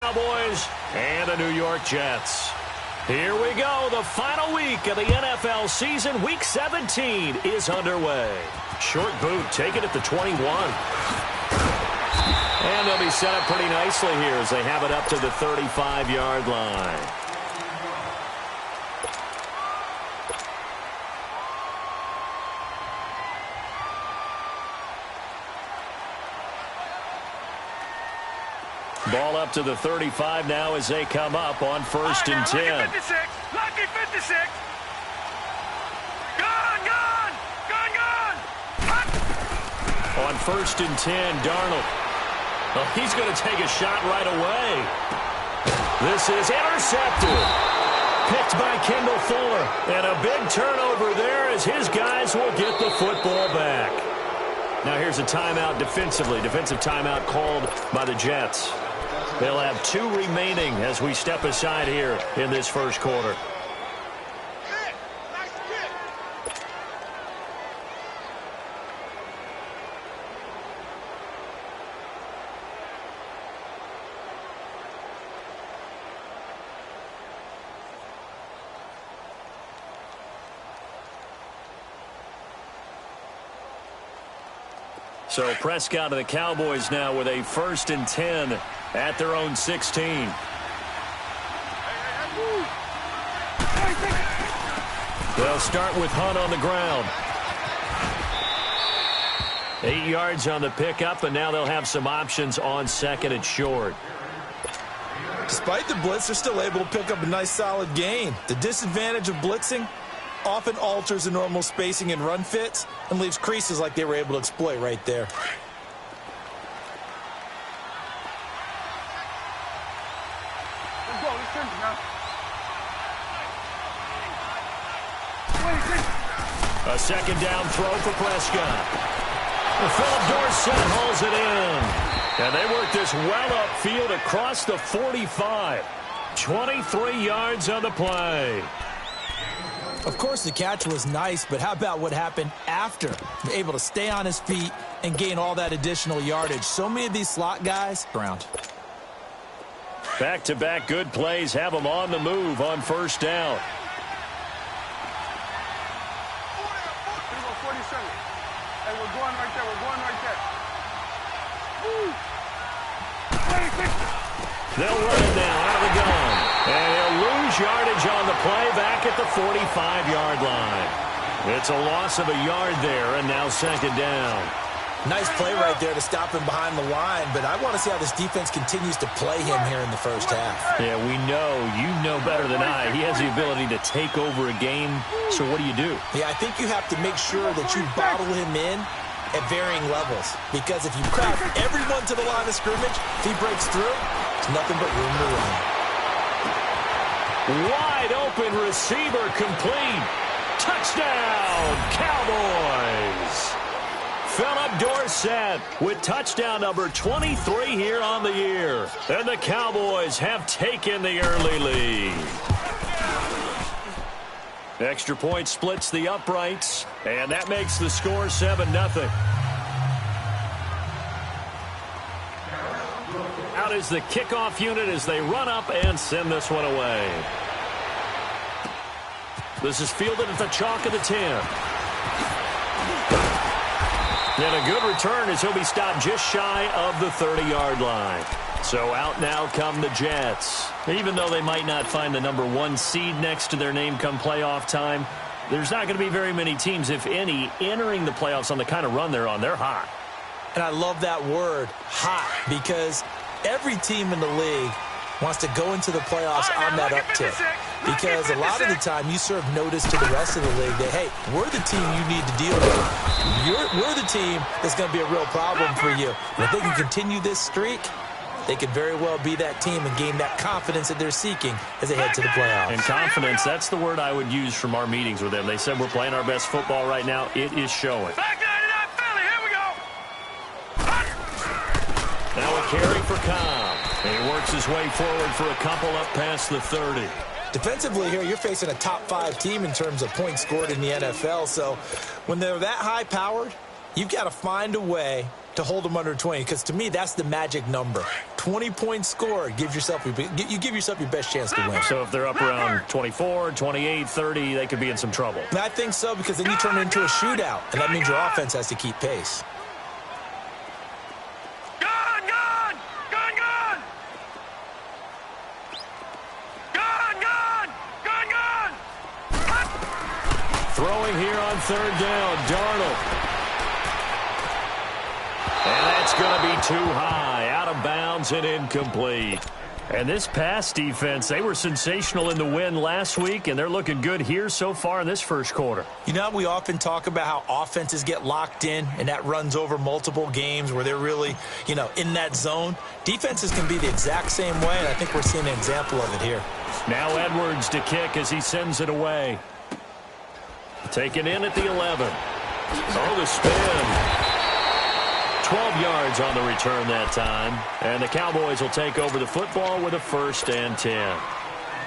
Cowboys and the New York Jets. Here we go. The final week of the NFL season. Week 17 is underway. Short boot taken at the 21. And they'll be set up pretty nicely here as they have it up to the 35-yard line. Ball up to the 35 now as they come up on 1st and 10. Lucky 56. Lucky 56. Gone. On 1st and 10, Darnold. Well, he's going to take a shot right away. This is intercepted. Picked by Kendall Fuller. And a big turnover there as his guys will get the football back. Now here's a timeout defensively. Defensive timeout called by the Jets. They'll have 2 remaining as we step aside here in this first quarter. So Prescott and the Cowboys now with a 1st and 10 at their own 16. They'll start with Hunt on the ground. 8 yards on the pickup, and now they'll have some options on 2nd and short. Despite the blitz, they're still able to pick up a nice solid gain. The disadvantage of blitzing often alters the normal spacing and run fits and leaves creases like they were able to exploit right there. A 2nd down throw for Prescott. Philip Dorsett hauls it in. And they work this well upfield across the 45. 23 yards on the play. Of course, the catch was nice, but how about what happened after? Able to stay on his feet and gain all that additional yardage. So many of these slot guys, ground. Back-to-back good plays have them on the move on 1st down. Hey, we're going right there. They'll run it now out of the gun. And he'll lose yardage on the play back at the 45-yard line. It's a loss of a yard there, and now 2nd down. Nice play right there to stop him behind the line, but I want to see how this defense continues to play him here in the first half. Yeah, we know. You know better than I. He has the ability to take over a game, so what do? Yeah, I think you have to make sure that you bottle him in at varying levels, because if you crowd everyone to the line of scrimmage, if he breaks through, it's nothing but room to run. Wide open receiver complete. Touchdown, Cowboys. Philip Dorsett with touchdown number 23 here on the year. And the Cowboys have taken the early lead. Extra point splits the uprights, and that makes the score 7-0. Out is the kickoff unit as they run up and send this one away. This is fielded at the chalk of the 10. And a good return as he'll be stopped just shy of the 30-yard line. So out now come the Jets. Even though they might not find the number 1 seed next to their name come playoff time, there's not going to be very many teams, if any, entering the playoffs on the kind of run they're on. They're hot. And I love that word, hot, because every team in the league wants to go into the playoffs on that uptick. Because a lot of the time you serve notice to the rest of the league that, hey, we're the team you need to deal with. We're the team that's going to be a real problem for you. And if they can continue this streak, they could very well be that team and gain that confidence that they're seeking as they head to the playoffs. And confidence, that's the word I would use from our meetings with them. They said we're playing our best football right now. It is showing. Now a carry for Cobb. And he works his way forward for a couple up past the 30. Defensively here, you're facing a top 5 team in terms of points scored in the NFL. So when they're that high-powered, you've got to find a way to hold them under 20, because to me, that's the magic number. 20-point score, you give yourself your best chance to win. So if they're up around 24, 28, 30, they could be in some trouble. And I think so, because then you turn it into a shootout, and that means your offense has to keep pace. Throwing here on third down, Darnold. And that's going to be too high, out of bounds and incomplete. And this pass defense, they were sensational in the win last week, and they're looking good here so far in this first quarter. You know, we often talk about how offenses get locked in, and that runs over multiple games where they're really, in that zone. Defenses can be the exact same way, and I think we're seeing an example of it here. Now Edwards to kick as he sends it away. Taken in at the 11. Oh, the spin. 12 yards on the return that time. And the Cowboys will take over the football with a 1st and 10.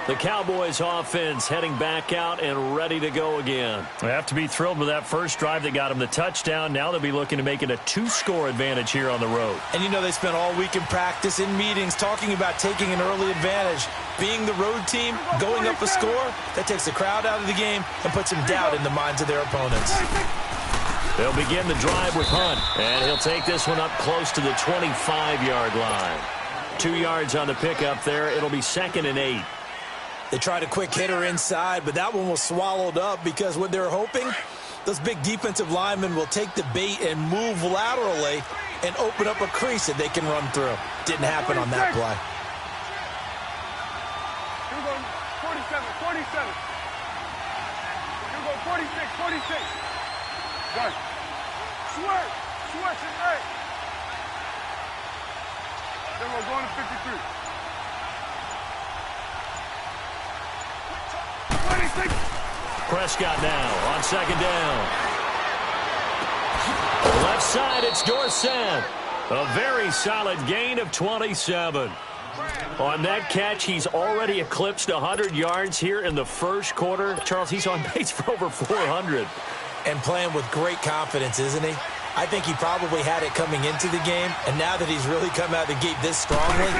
The Cowboys offense heading back out and ready to go again. They have to be thrilled with that first drive that got them the touchdown. Now they'll be looking to make it a 2-score advantage here on the road. And they spent all week in practice, in meetings, talking about taking an early advantage. Being the road team, going up a score, that takes the crowd out of the game and puts some doubt in the minds of their opponents. They'll begin the drive with Hunt, and he'll take this one up close to the 25-yard line. 2 yards on the pickup there. It'll be 2nd and 8. They tried a quick hitter inside, but that one was swallowed up because what they're hoping, those big defensive linemen will take the bait and move laterally and open up a crease that they can run through. Didn't happen on that play. Here we go, 47. Here we go, 46. Done. Switch it, hey. Then we're going to 53. 26. Prescott now on 2nd down. Left side, it's Dorsett. A very solid gain of 27. On that catch, he's already eclipsed 100 yards here in the first quarter. Charles, he's on pace for over 400. And playing with great confidence, isn't he? I think he probably had it coming into the game, and now that he's really come out of the gate this strongly,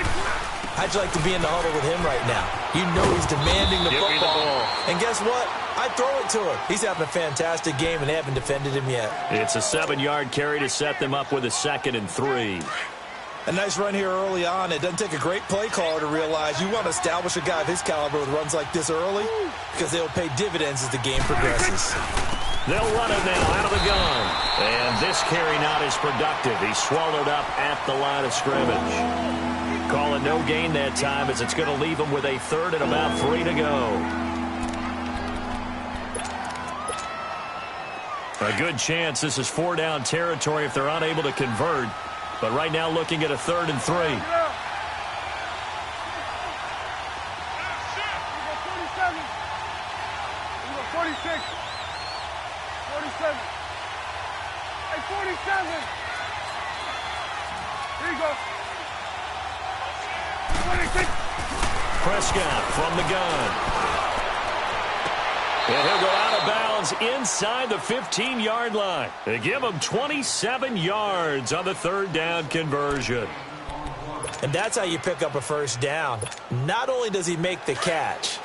how'd you like to be in the huddle with him right now? You know he's demanding the football. And guess what? I throw it to him. He's having a fantastic game, and they haven't defended him yet. It's a 7-yard carry to set them up with a 2nd and 3. A nice run here early on. It doesn't take a great play caller to realize you want to establish a guy of his caliber with runs like this early because they'll pay dividends as the game progresses. They'll run it now out of the gun. And this carry not as productive. He's swallowed up at the line of scrimmage. Call it no gain that time as it's going to leave him with a 3rd and about 3 to go. A good chance this is 4-down territory if they're unable to convert. But right now looking at a 3rd and 3. 47. We go 46. 47. Hey, 47. Here you go. 26. Prescott from the gun. And he'll go out of bounds inside the 15-yard line. They give him 27 yards on the 3rd down conversion. And that's how you pick up a 1st down. Not only does he make the catch,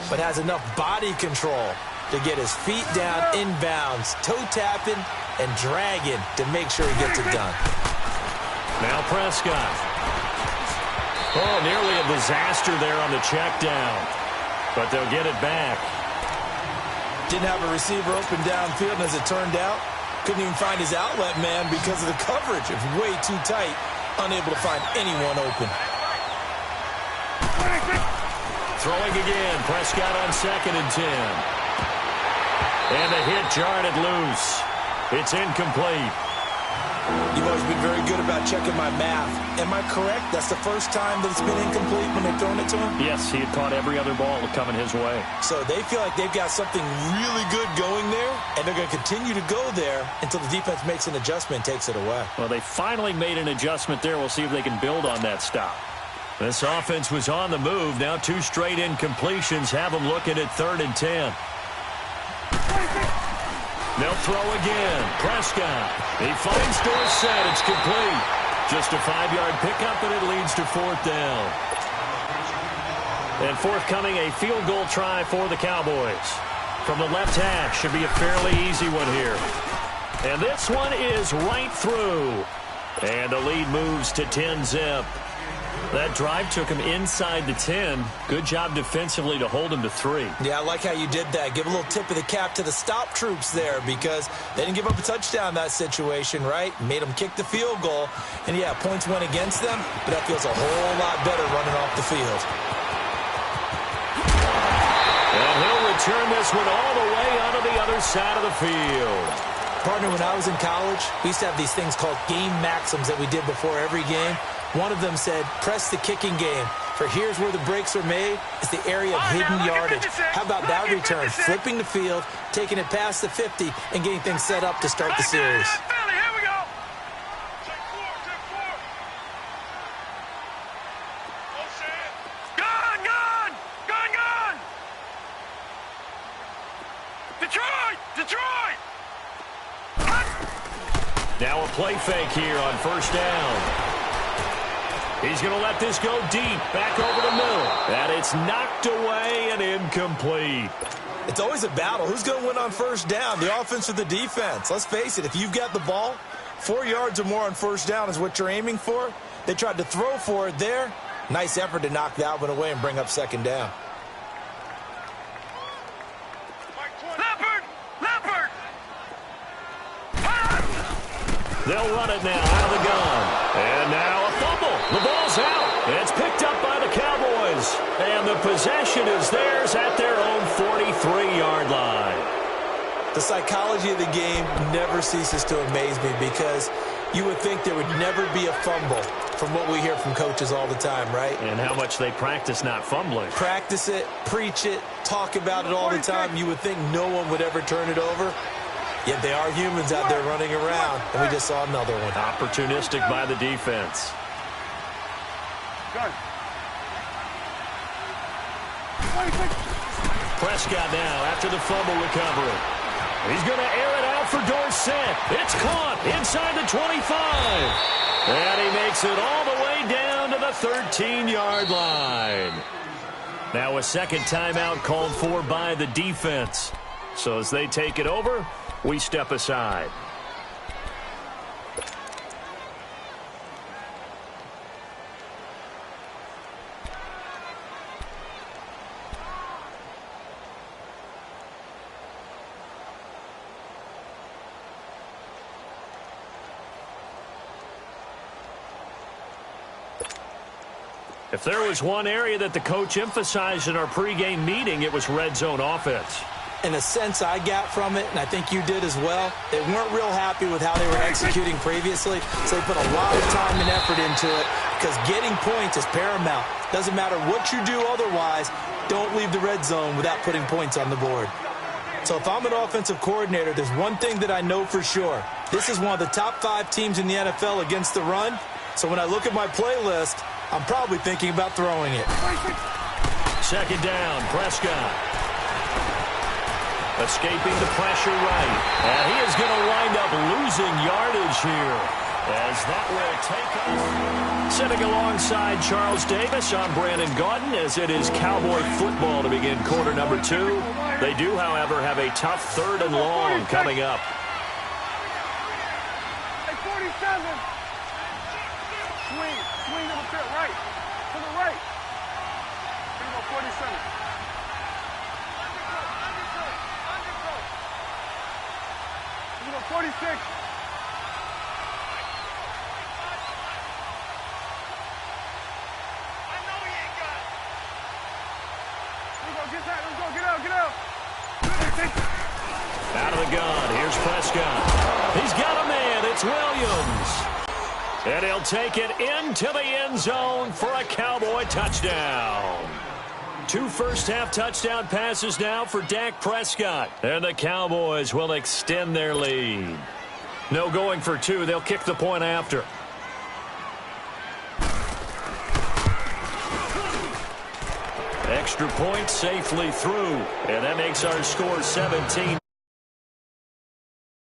but has enough body control to get his feet down inbounds, toe tapping and dragging to make sure he gets it done. Now Prescott. Oh, nearly a disaster there on the check down. But they'll get it back. Didn't have a receiver open downfield, and as it turned out, couldn't even find his outlet man because of the coverage. It was way too tight, unable to find anyone open. Throwing again, Prescott on 2nd and 10. And the hit jarred it loose. It's incomplete. You've always been very good about checking my math. Am I correct? That's the first time that it's been incomplete when they've thrown it to him? Yes, he had caught every other ball coming his way. So they feel like they've got something really good going there, and they're going to continue to go there until the defense makes an adjustment and takes it away. Well, they finally made an adjustment there. We'll see if they can build on that stop. This offense was on the move. Now 2 straight incompletions have them looking at 3rd and 10. They'll throw again. Prescott. He finds Dorsett. It's complete. Just a 5-yard pickup, and it leads to 4th down. And forthcoming, a field goal try for the Cowboys. From the left hash, should be a fairly easy one here. And this one is right through. And the lead moves to 10-zip. That drive took him inside the 10. Good job defensively to hold him to 3. Yeah, I like how you did that. Give a little tip of the cap to the stop troops there because they didn't give up a touchdown in that situation, right? Made them kick the field goal. And, yeah, points went against them, but that feels a whole lot better running off the field. And he'll return this one all the way onto the other side of the field. Partner, when I was in college, we used to have these things called game maxims that we did before every game. One of them said, press the kicking game. For here's where the breaks are made. It's the area of hidden yardage. How about that return? Flipping the field, taking it past the 50, and getting things set up to start the series. Here we go. Gone. Detroit. Now a play fake here on 1st down. He's going to let this go deep, back over the middle. And it's knocked away and incomplete. It's always a battle. Who's going to win on 1st down, the offense or the defense? Let's face it, if you've got the ball, 4 yards or more on 1st down is what you're aiming for. They tried to throw for it there. Nice effort to knock that one away and bring up 2nd down. Leopard! They'll run it now out of the gun. And now a fumble. The ball's out. It's picked up by the Cowboys. And the possession is theirs at their own 43-yard line. The psychology of the game never ceases to amaze me because you would think there would never be a fumble from what we hear from coaches all the time, right? And how much they practice not fumbling. Practice it, preach it, talk about it all the time. You would think no one would ever turn it over. Yet they are humans out there running around, and we just saw another one. Opportunistic by the defense. Good. Prescott now after the fumble recovery. He's going to air it out for Dorsett. It's caught inside the 25. And he makes it all the way down to the 13-yard line. Now a second timeout called for by the defense. So as they take it over, we step aside. If there was one area that the coach emphasized in our pregame meeting, it was red zone offense. In a sense I got from it, and I think you did as well, they weren't real happy with how they were executing previously, so they put a lot of time and effort into it because getting points is paramount. Doesn't matter what you do otherwise, don't leave the red zone without putting points on the board. So if I'm an offensive coordinator, there's one thing that I know for sure. This is one of the top 5 teams in the NFL against the run, so when I look at my playlist, I'm probably thinking about throwing it. Second down, Prescott. Escaping the pressure right. And he is going to wind up losing yardage here as that will take us. Sitting alongside Charles Davis, I'm Brandon Gaudin as it is Cowboy football to begin quarter number 2. They do, however, have a tough 3rd and long coming up. Hey, 47. Swing to the pit, right. To the right. Here we go, 47. Here we go, 46. I know he ain't got it. Here we go, get that. Let's go, get out. Out of the gun, here's Prescott. He's got a man, it's Williams. And he'll take it into the end zone for a Cowboy touchdown. 2 first-half touchdown passes now for Dak Prescott. And the Cowboys will extend their lead. No going for 2. They'll kick the point after. Extra point safely through. And that makes our score 17.